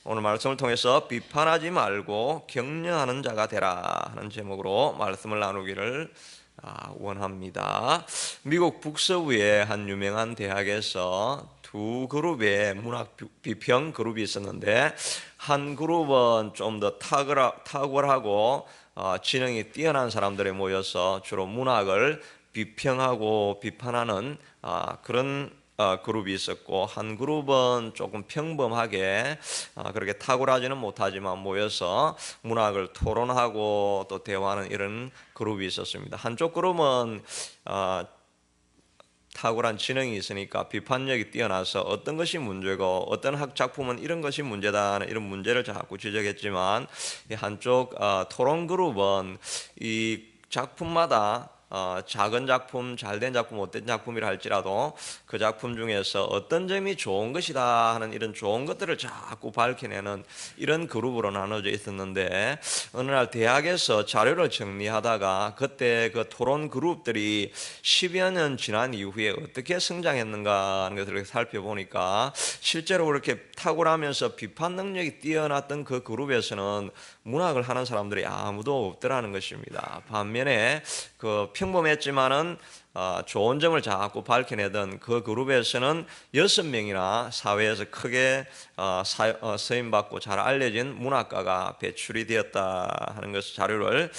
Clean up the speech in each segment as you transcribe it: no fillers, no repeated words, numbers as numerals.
오늘 말씀을 통해서 비판하지 말고 격려하는 자가 되라 하는 제목으로 말씀을 나누기를 원합니다. 미국 북서부의 한 유명한 대학에서 두 그룹의 문학 비평 그룹이 있었는데, 한 그룹은 좀 더 탁월하고 지능이 뛰어난 사람들이 모여서 주로 문학을 비평하고 비판하는 그런 그룹이 있었고, 한 그룹은 조금 평범하게 그렇게 탁월하지는 못하지만 모여서 문학을 토론하고 또 대화하는 이런 그룹이 있었습니다. 한쪽 그룹은 탁월한 지능이 있으니까 비판력이 뛰어나서 어떤 것이 문제고 어떤 작품은 이런 것이 문제다 이런 문제를 자꾸 지적했지만, 이 한쪽 토론 그룹은 이 작품마다 작은 작품, 잘된 작품, 못된 작품이라 할지라도 그 작품 중에서 어떤 점이 좋은 것이다 하는 이런 좋은 것들을 자꾸 밝혀내는 이런 그룹으로 나눠져 있었는데, 어느 날 대학에서 자료를 정리하다가 그때 그 토론 그룹들이 10여 년 지난 이후에 어떻게 성장했는가 하는 것을 살펴보니까, 실제로 그렇게 탁월하면서 비판 능력이 뛰어났던 그 그룹에서는 문학을 하는 사람들이 아무도 없더라는 것입니다. 반면에 그 평범했지만은 좋은 점을 자꾸 밝혀내던 그 그룹에서는 6명이나 사회에서 크게 쓰임받고 잘 알려진 문학가가 배출이 되었다 하는 것을 자료를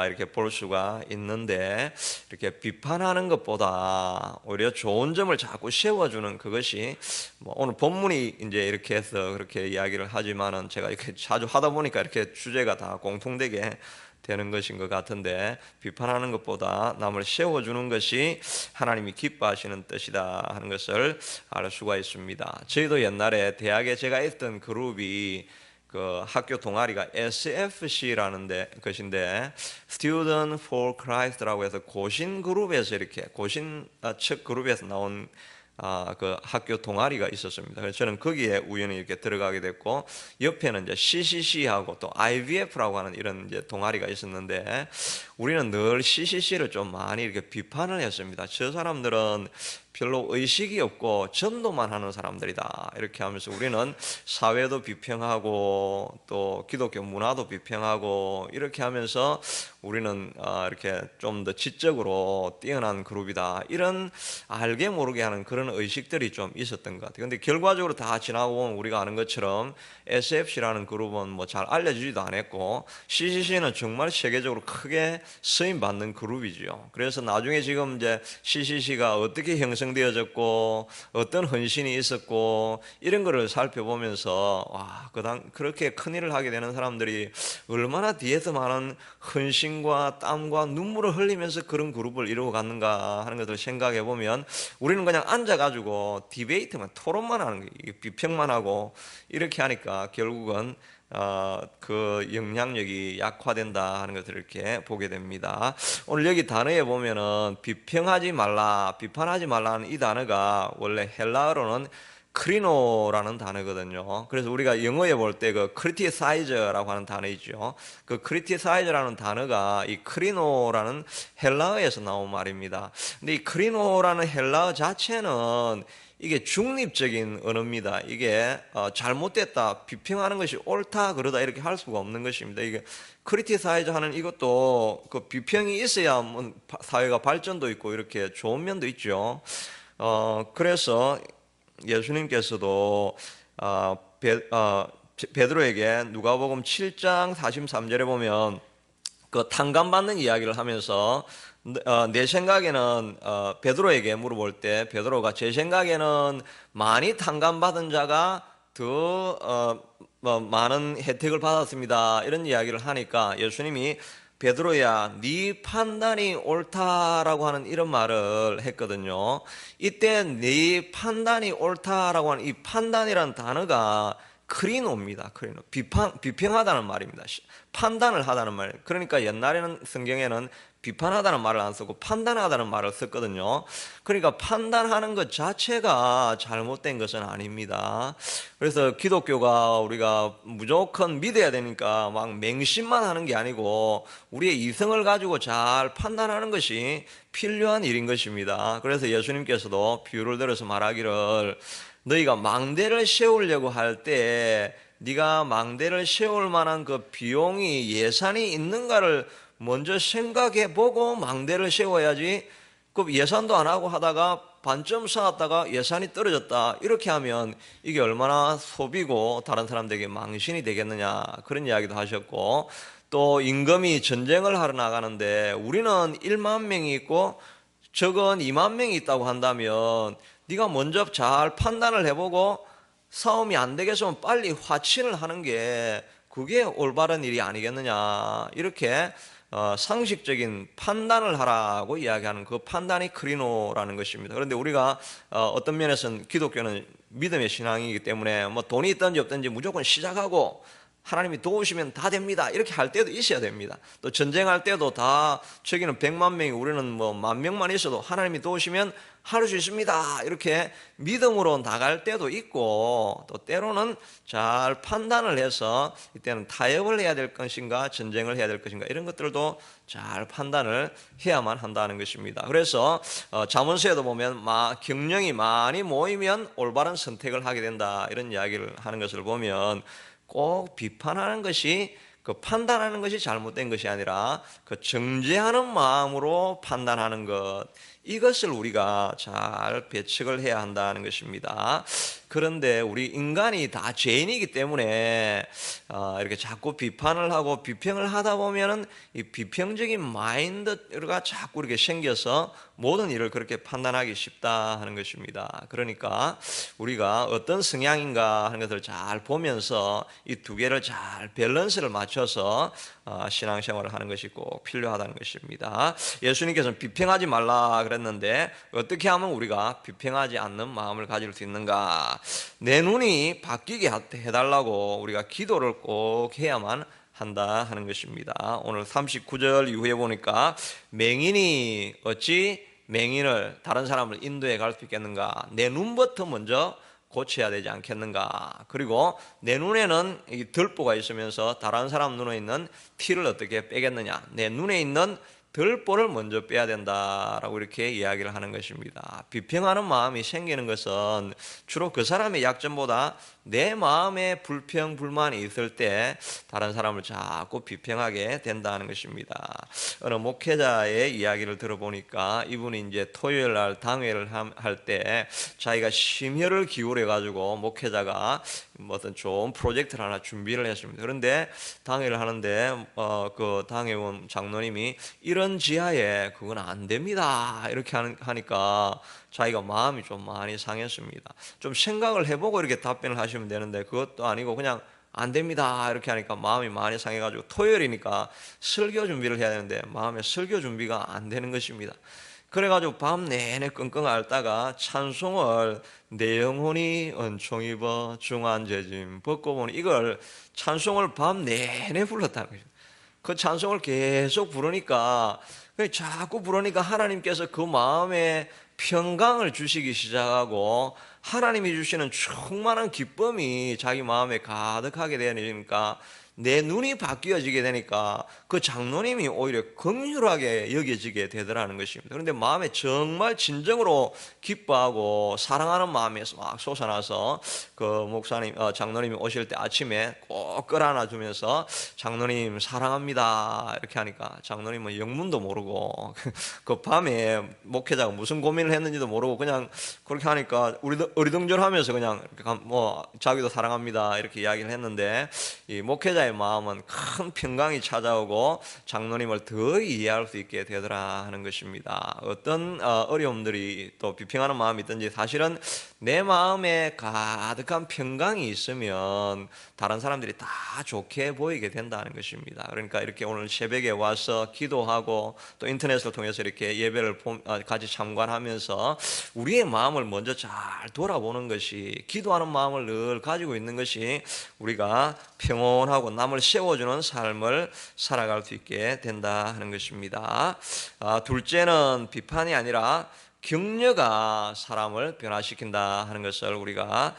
이렇게 볼 수가 있는데, 이렇게 비판하는 것보다 오히려 좋은 점을 자꾸 세워주는 그것이 오늘 본문이 이제 이렇게 해서 그렇게 이야기를 하지만은, 제가 이렇게 자주 하다 보니까 이렇게 주제가 다 공통되게 되는 것인 것 같은데, 비판하는 것보다 남을 세워주는 것이 하나님이 기뻐하시는 뜻이다 하는 것을 알 수가 있습니다. 저희도 옛날에 대학에 제가 있던 그룹이 그 학교 동아리가 SFC라는 것인데, Student for Christ라고 해서 고신 그룹에서 이렇게 고신 측 그룹에서 나온 그 학교 동아리가 있었습니다. 그래서 저는 거기에 우연히 이렇게 들어가게 됐고, 옆에는 이제 CCC하고 또 IVF라고 하는 이런 이제 동아리가 있었는데, 우리는 늘 CCC를 좀 많이 이렇게 비판을 했습니다. 저 사람들은 별로 의식이 없고 전도만 하는 사람들이다 이렇게 하면서 우리는 사회도 비평하고 또 기독교 문화도 비평하고 이렇게 하면서 우리는 이렇게 좀 더 지적으로 뛰어난 그룹이다, 이런 알게 모르게 하는 그런 의식들이 좀 있었던 것 같아요. 근데 결과적으로 다 지나고 보면 우리가 아는 것처럼 SFC라는 그룹은 뭐 잘 알려지지도 않았고, CCC는 정말 세계적으로 크게 쓰임 받는 그룹이죠. 그래서 나중에 지금 이제 CCC가 어떻게 형성되어졌고 어떤 헌신이 있었고 이런 거를 살펴보면서, 와, 그렇게 큰 일을 하게 되는 사람들이 얼마나 뒤에서 많은 헌신과 땀과 눈물을 흘리면서 그런 그룹을 이루어 갔는가 하는 것을 생각해 보면, 우리는 그냥 앉아가지고 디베이트만, 토론만 하는 거예요. 비평만 하고 이렇게 하니까 결국은 그 영향력이 약화된다 하는 것을 이렇게 보게 됩니다. 오늘 여기 단어에 보면은 비평하지 말라, 비판하지 말라는 이 단어가 원래 헬라어로는 크리노라는 단어거든요. 그래서 우리가 영어에 볼 때 그 크리티사이저라고 하는 단어 있죠. 그 크리티사이저라는 단어가 이 크리노라는 헬라어에서 나온 말입니다. 근데 이 크리노라는 헬라어 자체는 이게 중립적인 언어입니다. 이게 잘못됐다, 비평하는 것이 옳다, 그러다 이렇게 할 수가 없는 것입니다. 이게 크리티사이즈 하는 이것도 그 비평이 있어야 사회가 발전도 있고 이렇게 좋은 면도 있죠. 그래서 예수님께서도 베드로에게 누가복음 7장 43절에 보면 그 탕감받는 이야기를 하면서, 내 생각에는 베드로에게 물어볼 때 베드로가 제 생각에는 많이 탕감받은 자가 더 많은 혜택을 받았습니다, 이런 이야기를 하니까 예수님이 베드로야, 네 판단이 옳다라고 하는 이런 말을 했거든요. 이때 네 판단이 옳다라고 하는 이 판단이라는 단어가 크리노입니다. 크리노. 비평하다는 말입니다. 판단을 하다는 말. 그러니까 옛날에는 성경에는 비판하다는 말을 안 쓰고 판단하다는 말을 썼거든요. 그러니까 판단하는 것 자체가 잘못된 것은 아닙니다. 그래서 기독교가 우리가 무조건 믿어야 되니까 막 맹신만 하는 게 아니고, 우리의 이성을 가지고 잘 판단하는 것이 필요한 일인 것입니다. 그래서 예수님께서도 비유를 들어서 말하기를, 너희가 망대를 세우려고 할 때 네가 망대를 세울 만한 그 비용이 예산이 있는가를 먼저 생각해 보고 망대를 세워야지. 그 예산도 안 하고 하다가 반쯤 쌓았다가 예산이 떨어졌다 이렇게 하면 이게 얼마나 소비고 다른 사람들에게 망신이 되겠느냐, 그런 이야기도 하셨고, 또 임금이 전쟁을 하러 나가는데 우리는 1만 명이 있고 적은 2만 명이 있다고 한다면 네가 먼저 잘 판단을 해보고 싸움이 안 되겠으면 빨리 화친을 하는 게 그게 올바른 일이 아니겠느냐, 이렇게 상식적인 판단을 하라고 이야기하는 그 판단이 크리노라는 것입니다. 그런데 우리가 어떤 면에서는 기독교는 믿음의 신앙이기 때문에 뭐 돈이 있든지 없든지 무조건 시작하고 하나님이 도우시면 다 됩니다 이렇게 할 때도 있어야 됩니다. 또 전쟁할 때도 다 저기는 100만 명이 우리는 뭐 10,000명만 있어도 하나님이 도우시면 할 수 있습니다 이렇게 믿음으로 나갈 때도 있고, 또 때로는 잘 판단을 해서 이때는 타협을 해야 될 것인가 전쟁을 해야 될 것인가 이런 것들도 잘 판단을 해야만 한다는 것입니다. 그래서 잠언서에도 보면 경령이 많이 모이면 올바른 선택을 하게 된다 이런 이야기를 하는 것을 보면, 꼭 비판하는 것이 그 판단하는 것이 잘못된 것이 아니라 그 정죄하는 마음으로 판단하는 것, 이것을 우리가 잘 배척을 해야 한다는 것입니다. 그런데 우리 인간이 다 죄인이기 때문에 이렇게 자꾸 비판을 하고 비평을 하다 보면은 이 비평적인 마인드가 자꾸 이렇게 생겨서 모든 일을 그렇게 판단하기 쉽다 하는 것입니다. 그러니까 우리가 어떤 성향인가 하는 것을 잘 보면서 이 두 개를 잘 밸런스를 맞춰서 신앙생활을 하는 것이 꼭 필요하다는 것입니다. 예수님께서는 비평하지 말라 그랬는데 어떻게 하면 우리가 비평하지 않는 마음을 가질 수 있는가? 내 눈이 바뀌게 해달라고 우리가 기도를 꼭 해야만 한다 하는 것입니다. 오늘 39절 이후에 보니까 맹인이 어찌 맹인을 다른 사람을 인도해 갈 수 있겠는가? 내 눈부터 먼저 고쳐야 되지 않겠는가? 그리고 내 눈에는 이 들보가 있으면서 다른 사람 눈에 있는 티를 어떻게 빼겠느냐? 내 눈에 있는 들보를 먼저 빼야 된다라고 이렇게 이야기를 하는 것입니다. 비평하는 마음이 생기는 것은 주로 그 사람의 약점보다 내 마음에 불평, 불만이 있을 때 다른 사람을 자꾸 비평하게 된다는 것입니다. 어느 목회자의 이야기를 들어보니까 이분이 이제 토요일 날 당회를 할 때 자기가 심혈을 기울여 가지고 목회자가 어떤 좋은 프로젝트를 하나 준비를 했습니다. 그런데 당회를 하는데 그 당회원 장로님이 이런 지하에 그건 안 됩니다 이렇게 하니까 자기가 마음이 좀 많이 상했습니다. 좀 생각을 해보고 이렇게 답변을 하시면 되는데 그것도 아니고 그냥 안 됩니다 이렇게 하니까 마음이 많이 상해가지고 토요일이니까 설교 준비를 해야 되는데 마음에 설교 준비가 안 되는 것입니다. 그래가지고 밤 내내 끙끙 앓다가 찬송을 내 영혼이 은총 입어 중한 죄짐 벗고 보니 이걸 찬송을 밤 내내 불렀다는 거죠. 그 찬송을 계속 부르니까 자꾸 부르니까 하나님께서 그 마음에 평강을 주시기 시작하고 하나님이 주시는 충만한 기쁨이 자기 마음에 가득하게 되니까 내 눈이 바뀌어지게 되니까 그 장로님이 오히려 긍휼하게 여겨지게 되더라는 것입니다. 그런데 마음에 정말 진정으로 기뻐하고 사랑하는 마음에서 막 솟아나서 그 목사님, 장로님이 오실 때 아침에 꼭 끌어안아 주면서 장로님 사랑합니다 이렇게 하니까 장로님은 영문도 모르고 그 밤에 목회자가 무슨 고민을 했는지도 모르고 그냥 그렇게 하니까 우리도 어리둥절하면서 그냥 뭐 자기도 사랑합니다 이렇게 이야기를 했는데, 이 목회자 마음은 큰 평강이 찾아오고 장로님을 더 이해할 수 있게 되더라 하는 것입니다. 어떤 어려움들이 또 비평하는 마음이 있든지 사실은 내 마음에 가득한 평강이 있으면 다른 사람들이 다 좋게 보이게 된다는 것입니다. 그러니까 이렇게 오늘 새벽에 와서 기도하고 또 인터넷을 통해서 이렇게 예배를 같이 참관하면서 우리의 마음을 먼저 잘 돌아보는 것이, 기도하는 마음을 늘 가지고 있는 것이 우리가 평온하고 남을 세워주는 삶을 살아갈 수 있게 된다 하는 것입니다. 둘째는 비판이 아니라 격려가 사람을 변화시킨다 하는 것을 우리가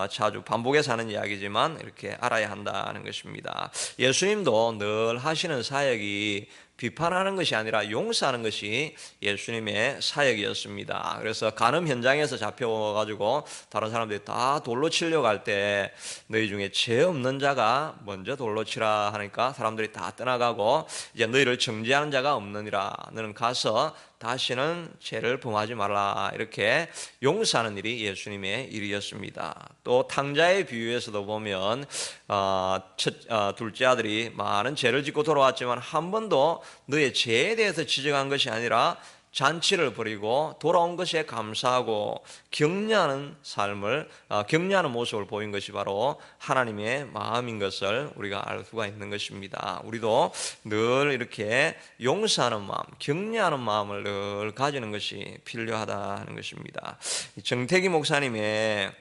자주 반복해서 하는 이야기지만 이렇게 알아야 한다는 것입니다. 예수님도 늘 하시는 사역이 비판하는 것이 아니라 용서하는 것이 예수님의 사역이었습니다. 그래서 간음 현장에서 잡혀가지고 다른 사람들이 다 돌로 치려고 할 때 너희 중에 죄 없는 자가 먼저 돌로 치라 하니까 사람들이 다 떠나가고 이제 너희를 정죄하는 자가 없느니라 너는 가서 다시는 죄를 범하지 말라 이렇게 용서하는 일이 예수님의 일이었습니다. 또 탕자의 비유에서도 보면 둘째 아들이 많은 죄를 짓고 돌아왔지만 한 번도 너의 죄에 대해서 지적한 것이 아니라 잔치를 벌이고 돌아온 것에 감사하고 격려하는 삶을 격려하는 모습을 보인 것이 바로 하나님의 마음인 것을 우리가 알 수가 있는 것입니다. 우리도 늘 이렇게 용서하는 마음, 격려하는 마음을 늘 가지는 것이 필요하다는 것입니다. 정태기 목사님의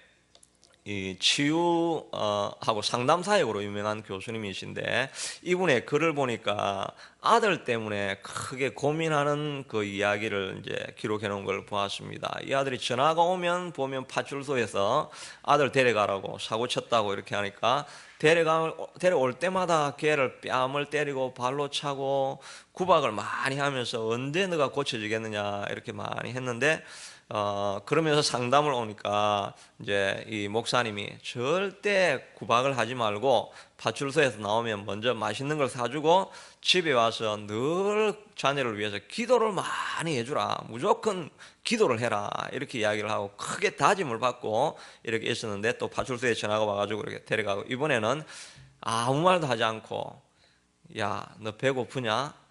이 치유하고 상담 사역으로 유명한 교수님이신데 이분의 글을 보니까 아들 때문에 크게 고민하는 그 이야기를 이제 기록해 놓은 걸 보았습니다. 이 아들이 전화가 오면 보면 파출소에서 아들 데려가라고 사고 쳤다고 이렇게 하니까 데려올 때마다 걔를 뺨을 때리고 발로 차고 구박을 많이 하면서 언제 너가 고쳐지겠느냐 이렇게 많이 했는데 그러면서 상담을 오니까 이제 이 목사님이 절대 구박을 하지 말고 파출소에서 나오면 먼저 맛있는 걸 사주고 집에 와서 늘 자녀를 위해서 기도를 많이 해주라. 무조건 기도를 해라. 이렇게 이야기를 하고 크게 다짐을 받고 이렇게 있었는데 또 파출소에 전화가 와가지고 이렇게 데려가고 이번에는 아무 말도 하지 않고 야, 너 배고프냐?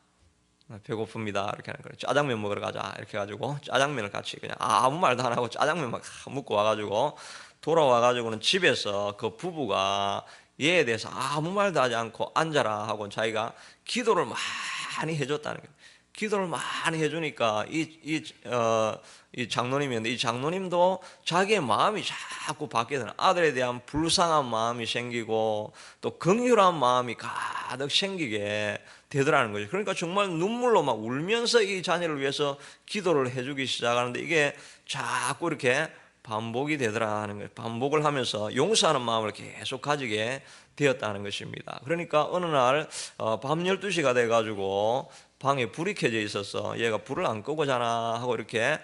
배고픕니다. 이렇게 하는 거예요. 짜장면 먹으러 가자. 이렇게 해가지고 짜장면을 같이 그냥 아무 말도 안 하고 짜장면 막 먹고 와가지고 돌아와가지고는 집에서 그 부부가 얘에 대해서 아무 말도 하지 않고 앉아라 하고 자기가 기도를 많이 해줬다는 거예요. 기도를 많이 해주니까 이 장로님이었는데 이 장로님도 자기의 마음이 자꾸 바뀌게 되는 아들에 대한 불쌍한 마음이 생기고 또 긍휼한 마음이 가득 생기게 되더라는 거죠. 그러니까 정말 눈물로 막 울면서 이 자녀를 위해서 기도를 해주기 시작하는데 이게 자꾸 이렇게 반복이 되더라는 거예요. 반복을 하면서 용서하는 마음을 계속 가지게 되었다는 것입니다. 그러니까 어느 날 밤 12시가 돼가지고 방에 불이 켜져 있어서 얘가 불을 안 끄고 자나 하고 이렇게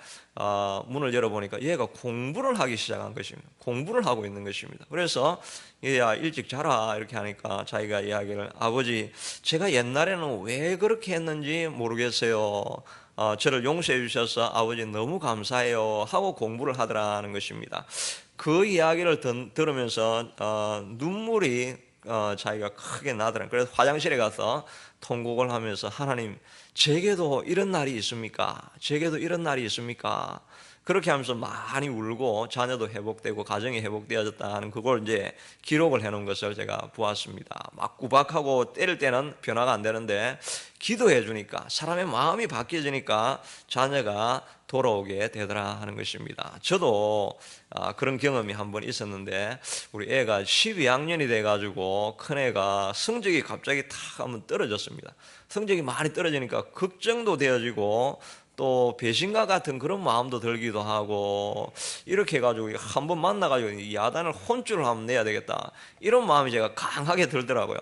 문을 열어보니까 얘가 공부를 하기 시작한 것입니다. 공부를 하고 있는 것입니다. 그래서 얘야 일찍 자라 이렇게 하니까 자기가 이야기를 아버지 제가 옛날에는 왜 그렇게 했는지 모르겠어요. 저를 용서해 주셔서 아버지 너무 감사해요 하고 공부를 하더라는 것입니다. 그 이야기를 들으면서 눈물이 자기가 크게 나더라는. 그래서 화장실에 가서 통곡을 하면서 하나님 제게도 이런 날이 있습니까? 제게도 이런 날이 있습니까? 그렇게 하면서 많이 울고 자녀도 회복되고 가정이 회복되어졌다는 그걸 이제 기록을 해놓은 것을 제가 보았습니다. 막 구박하고 때릴 때는 변화가 안 되는데 기도해 주니까 사람의 마음이 바뀌어지니까 자녀가 돌아오게 되더라 하는 것입니다. 저도 그런 경험이 한번 있었는데 우리 애가 12학년이 돼가지고 큰애가 성적이 갑자기 탁 한번 떨어졌습니다. 성적이 많이 떨어지니까 걱정도 되어지고 또 배신과 같은 그런 마음도 들기도 하고 이렇게 해가지고 한번 만나가지고 이 야단을 혼쭐을 한번 내야 되겠다 이런 마음이 제가 강하게 들더라고요.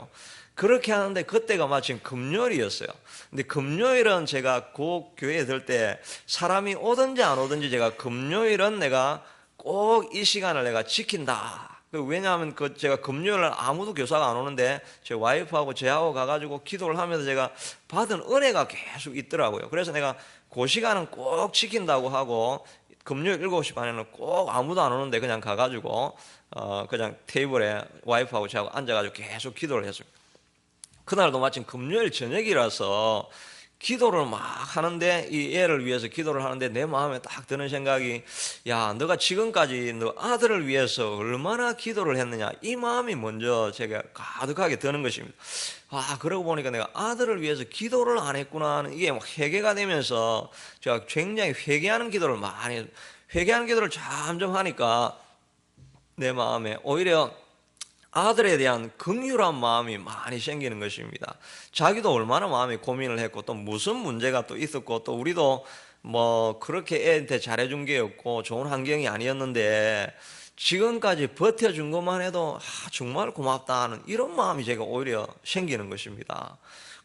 그렇게 하는데 그때가 마침 금요일이었어요. 근데 금요일은 제가 그 교회에 들 때 사람이 오든지 안 오든지 제가 금요일은 내가 꼭 이 시간을 내가 지킨다. 왜냐하면 제가 금요일날 아무도 교사가 안 오는데 제 와이프하고 제하고 가가지고 기도를 하면서 제가 받은 은혜가 계속 있더라고요. 그래서 내가 그 시간은 꼭 지킨다고 하고 금요일 7시 반에는 꼭 아무도 안 오는데 그냥 가가지고 그냥 테이블에 와이프하고 저하고 앉아가지고 계속 기도를 했습니다. 그날도 마침 금요일 저녁이라서 기도를 막 하는데 이 애를 위해서 기도를 하는데 내 마음에 딱 드는 생각이 야 너가 지금까지 너 아들을 위해서 얼마나 기도를 했느냐 이 마음이 먼저 제가 가득하게 드는 것입니다. 그러고 보니까 내가 아들을 위해서 기도를 안 했구나 하는 이게 막 회개가 되면서 제가 굉장히 회개하는 기도를 많이 회개하는 기도를 점점 하니까 내 마음에 오히려 아들에 대한 긍휼한 마음이 많이 생기는 것입니다. 자기도 얼마나 마음에 고민을 했고 또 무슨 문제가 또 있었고 또 우리도 뭐 그렇게 애한테 잘해준 게 없고 좋은 환경이 아니었는데 지금까지 버텨준 것만 해도 정말 고맙다 하는 이런 마음이 제가 오히려 생기는 것입니다.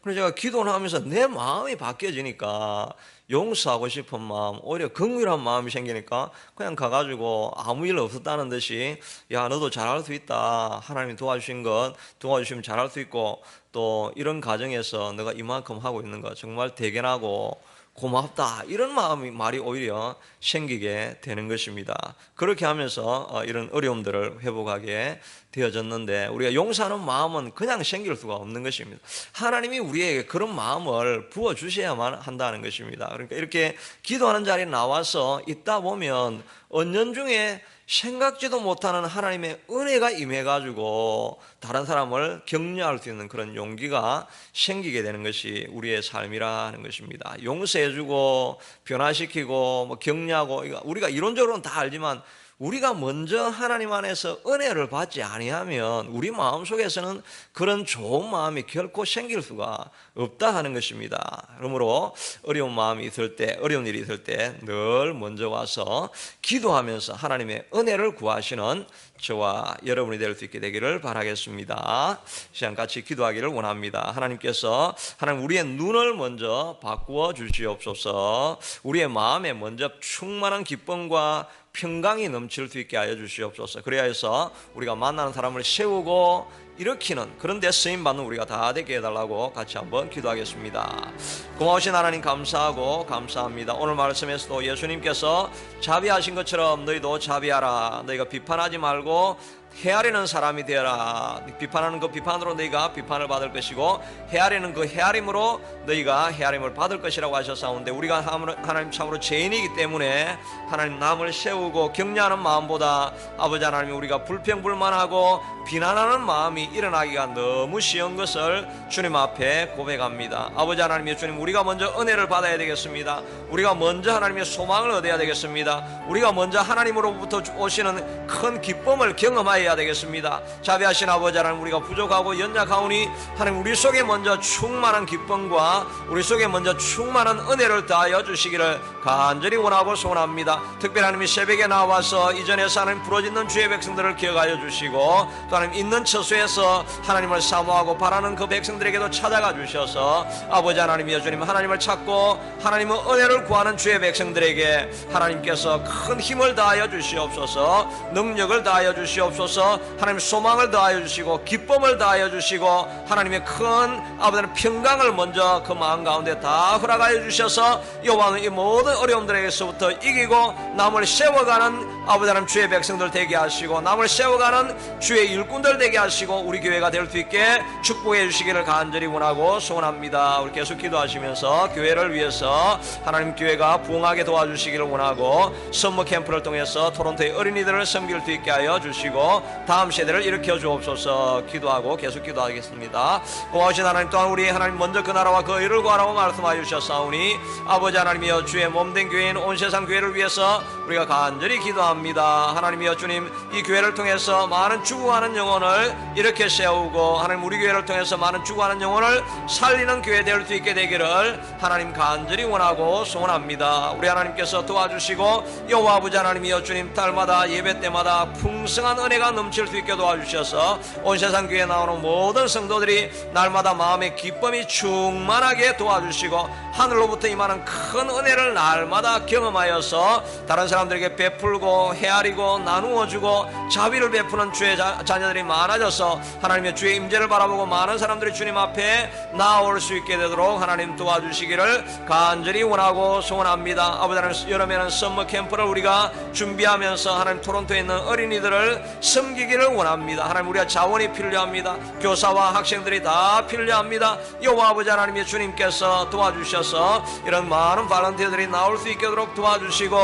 그래서 제가 기도를 하면서 내 마음이 바뀌어지니까 용서하고 싶은 마음, 오히려 긍휼한 마음이 생기니까 그냥 가가지고 아무 일 없었다는 듯이 야 너도 잘할 수 있다, 하나님이 도와주신 것 도와주시면 잘할 수 있고, 또 이런 가정에서 너가 이만큼 하고 있는 거 정말 대견하고 고맙다, 이런 말이 오히려 생기게 되는 것입니다. 그렇게 하면서 이런 어려움들을 회복하게 되어졌는데, 우리가 용서하는 마음은 그냥 생길 수가 없는 것입니다. 하나님이 우리에게 그런 마음을 부어주셔야만 한다는 것입니다. 그러니까 이렇게 기도하는 자리에 나와서 있다 보면 은연중에 생각지도 못하는 하나님의 은혜가 임해가지고 다른 사람을 격려할 수 있는 그런 용기가 생기게 되는 것이 우리의 삶이라는 것입니다. 용서해주고 변화시키고 뭐 격려하고, 우리가 이론적으로는 다 알지만 우리가 먼저 하나님 안에서 은혜를 받지 아니하면 우리 마음속에서는 그런 좋은 마음이 결코 생길 수가 없다 하는 것입니다. 그러므로 어려운 마음이 있을 때, 어려운 일이 있을 때 늘 먼저 와서 기도하면서 하나님의 은혜를 구하시는 저와 여러분이 될 수 있게 되기를 바라겠습니다. 시간 같이 기도하기를 원합니다. 하나님께서 우리의 눈을 먼저 바꾸어 주시옵소서. 우리의 마음에 먼저 충만한 기쁨과 평강이 넘칠 수 있게 하여 주시옵소서. 그래야 해서 우리가 만나는 사람을 세우고 일으키는 그런 데 쓰임받는 우리가 다 되게 해달라고 같이 한번 기도하겠습니다. 고마우신 하나님 감사하고 감사합니다. 오늘 말씀에서도 예수님께서 자비하신 것처럼 너희도 자비하라. 너희가 비판하지 말고 헤아리는 사람이 되어라. 비판하는 그 비판으로 너희가 비판을 받을 것이고 헤아리는 그 헤아림으로 너희가 헤아림을 받을 것이라고 하셨사온데, 우리가 하나님 참으로 죄인이기 때문에 하나님 남을 세우고 격려하는 마음보다 아버지 하나님 우리가 불평불만하고 비난하는 마음이 일어나기가 너무 쉬운 것을 주님 앞에 고백합니다. 아버지 하나님, 주님, 우리가 먼저 은혜를 받아야 되겠습니다. 우리가 먼저 하나님의 소망을 얻어야 되겠습니다. 우리가 먼저 하나님으로부터 오시는 큰 기쁨을 경험해야 되겠습니다. 자비하신 아버지 하나님, 우리가 부족하고 연약하오니 하나님 우리 속에 먼저 충만한 기쁨과 우리 속에 먼저 충만한 은혜를 더하여 주시기를 간절히 원하고 소원합니다. 특별히 하나님이 새벽에 나와서 이전에서 하나님 부러지는 주의 백성들을 기억하여 주시고, 또 하나님 있는 처소에서 하나님을 사모하고 바라는 그 백성들에게도 찾아가 주셔서 아버지 하나님이여 주님, 하나님을 찾고 하나님의 은혜를 구하는 주의 백성들에게 하나님께서 큰 힘을 다하여 주시옵소서, 능력을 다하여 주시옵소서, 하나님 소망을 다하여 주시고 기쁨을 다하여 주시고 하나님의 큰 아버지는 평강을 먼저 그 마음 가운데 다 허락하여 주셔서 여호와는 이 모든 어려움들에게서부터 이기고 남을 세워가는 아버지 하나님 주의 백성들 되게 하시고 남을 세워가는 주의 일꾼들 되게 하시고 우리 교회가 될 수 있게 축복해 주시기를 간절히 원하고 소원합니다. 우리 계속 기도하시면서 교회를 위해서 하나님 교회가 부흥하게 도와주시기를 원하고, 선머 캠프를 통해서 토론토의 어린이들을 섬길 수 있게 하여 주시고 다음 세대를 일으켜 주옵소서. 기도하고 계속 기도하겠습니다. 고마우신 하나님, 또한 우리 하나님 먼저 그 나라와 그 의를 구하라고 말씀하여 주셨사오니 아버지 하나님이여 주의 몸된 교회인 온 세상 교회를 위해서 우리가 간절히 기도합니다. 하나님이여 주님, 이 교회를 통해서 많은 죽어가는 영혼을 이렇게 세우고 하나님 우리 교회를 통해서 많은 죽어가는 영혼을 살리는 교회 될 수 있게 되기를 하나님 간절히 원하고 소원합니다. 우리 하나님께서 도와주시고 여호와 아버지 하나님이여 주님, 달마다 예배 때마다 풍성한 은혜가 넘칠 수 있게 도와주셔서 온 세상 교회에 나오는 모든 성도들이 날마다 마음의 기쁨이 충만하게 도와주시고 하늘로부터 임하는 큰 은혜를 날마다 경험하여서 다른 사람들에게 베풀고 헤아리고 나누어주고 자비를 베푸는 주의 자녀들이 많아져서 하나님의 주의 임재를 바라보고 많은 사람들이 주님 앞에 나올 수 있게 되도록 하나님 도와주시기를 간절히 원하고 소원합니다. 아버지 하나님, 여름에는 썸머 캠프를 우리가 준비하면서 하나님 토론토에 있는 어린이들을 섬기기를 원합니다. 하나님, 우리가 자원이 필요합니다. 교사와 학생들이 다 필요합니다. 여호와 아버지 하나님의 주님께서 도와주셔서 이런 많은 발런티어들이 나올 수 있도록 도와주시고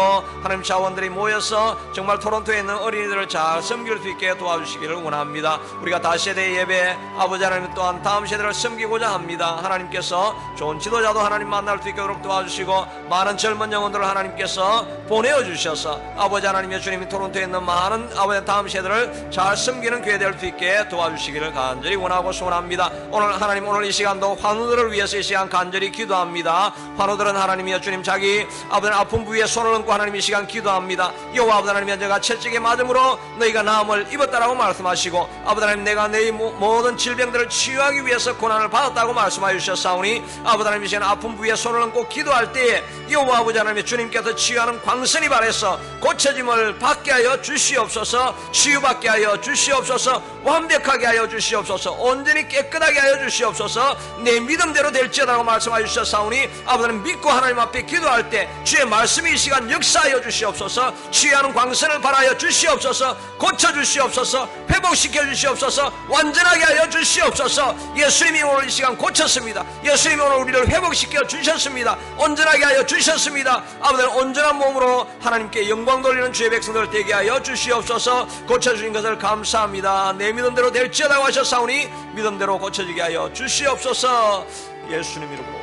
하나님 자원들이 모여서 정말 토론토에 있는 어린이들을 잘 섬길 수 있게 도와주시기를 원합니다. 우리가 다세대 예배 아버지 하나님 또한 다음 세대를 섬기고자 합니다. 하나님께서 좋은 지도자도 하나님 만날 수 있도록 도와주시고 많은 젊은 영혼들을 하나님께서 보내어 주셔서 아버지 하나님의 주님이 토론토에 있는 많은 아버지 다음 세대를 잘 섬기는 교회 될 수 있게 도와주시기를 간절히 원하고 소원합니다. 오늘 하나님, 오늘 이 시간도 환우들을 위해서 이 시간 간절히 기도합니다. 환우들은 하나님이여 주님, 자기 아버지 아픈 부위에 손을 얹고 하나님 이 시간 기도합니다. 여호와 아버지 하나님 현재가 채찍에 맞음으로 너희가 나음을 입었다라고 말씀하시고 아버지 하나님 내가 너희 모든 질병들을 치유하기 위해서 고난을 받았다고 말씀하여 주셨사오니 아버지 하나님 이 시간 아픈 부위에 손을 얹고 기도할 때에 여호와 아버지 하나님 주님께서 치유하는 광선이 발해서 고쳐짐을 받게 하여 주시옵소서. 치유받게 하여 주시옵소서. 완벽하게 하여 주시옵소서. 온전히 깨끗하게 하여 주시옵소서. 내 믿음대로 될지어다라고 말씀하여 주셨사오니 아버지 하나님 믿고 하나님 앞에 기도할 때 주의 말씀이 이 시간 역사하여 주시옵소서. 치유하는 광선을 발하여 주시옵소서. 고쳐 주시옵소서. 회복시켜 주시옵소서. 완전하게 하여 주시옵소서. 예수님이 오늘 이 시간 고쳤습니다. 예수님이 오늘 우리를 회복시켜 주셨습니다. 온전하게 하여 주셨습니다. 아버지 온전한 몸으로 하나님께 영광 돌리는 주의 백성들 되게 하여 주시옵소서. 고쳐주신 것을 감사합니다. 내 믿음대로 될지어다고 하셨사오니 믿음대로 고쳐지게 하여 주시옵소서. 예수님 이름으로